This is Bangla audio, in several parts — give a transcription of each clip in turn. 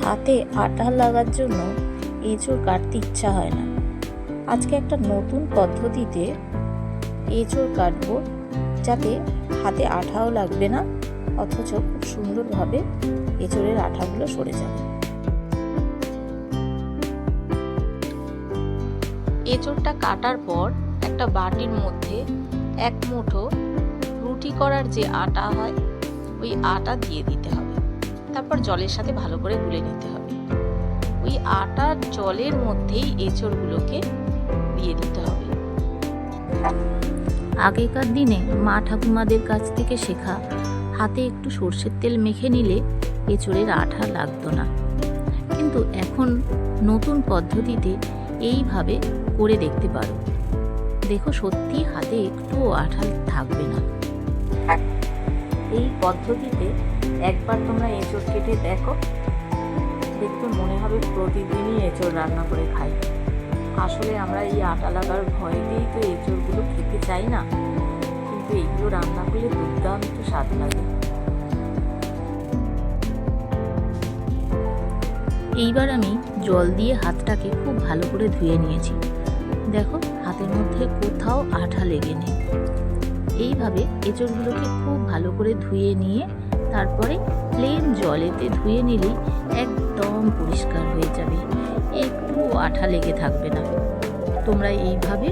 হাতে আটা লাগার জন্য এঁচোড় কাটতে ইচ্ছা হয় না। আজকে একটা নতুন পদ্ধতিতে এঁচোড় কাটবো, যাতে হাতে আঠাও লাগবে না, অথচ খুব সুন্দরভাবে এঁচোড়ের আঠাগুলো সরে যাবে। এঁচোড়টা কাটার পর একটা বাটির মধ্যে এক মুঠো রুটি করার যে আটা হয় ওই আটা দিয়ে দিতে হবে। তারপর জলের সাথে ভালো করে গুলে নিতে হবে। ওই আটার জলের মধ্যেই এঁচোড়গুলোকে দিয়ে দিতে হবে। আগেকার দিনে মা ঠাকুমাদের কাছ থেকে শেখা হাতে একটু সর্ষের তেল মেখে নিলে এঁচোড়ের আঠা লাগতো না, কিন্তু এখন নতুন পদ্ধতিতে এইভাবে করে দেখতে পারো। দেখো, সত্যি হাতে একটুও আঠা থাকবে না। এই পদ্ধতিতে একবার তোমরা এঁচোড় কেটে দেখো, দেখতে মনে হবে প্রতিদিনই এঁচোড় রান্না করে খাই। আসলে আমরা এই আটা লাগার ভয়েতেই তো এঁচোড়গুলো খেতে চাই না, কিন্তু এইগুলো রান্না করলে দুর্দান্ত স্বাদ লাগে। এইবার আমি জল দিয়ে হাতটাকে খুব ভালো করে ধুয়ে নিয়েছি। দেখো, হাতের মধ্যে কোথাও আঠা লেগে নেই। এইভাবে এঁচোড়গুলোকে খুব ভালো করে ধুয়ে নিয়ে তারপরে প্লেন জলেতে ধুয়ে নিলেই একদম পরিষ্কার হয়ে যাবে, একটু আঠা লেগে থাকবে না। তোমরা এইভাবে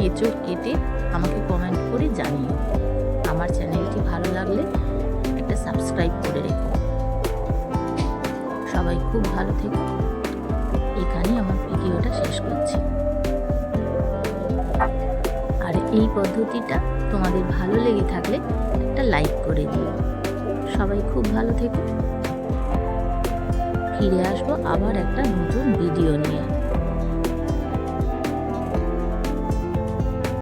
এঁচোড় কেটে আমাকে কমেন্ট করে জানিও। আমার চ্যানেলটি ভালো লাগলে একটা সাবস্ক্রাইব করে রেখো। সবাই খুব ভালো থেকো। এখানেই আমার ভিডিওটা শেষ করছি। আর এই পদ্ধতিটা তোমাদের ভালো লেগে থাকলে একটা লাইক করে দিও। সবাই খুব ভালো থেকো। ফিরে আসবো আবার একটা নতুন ভিডিও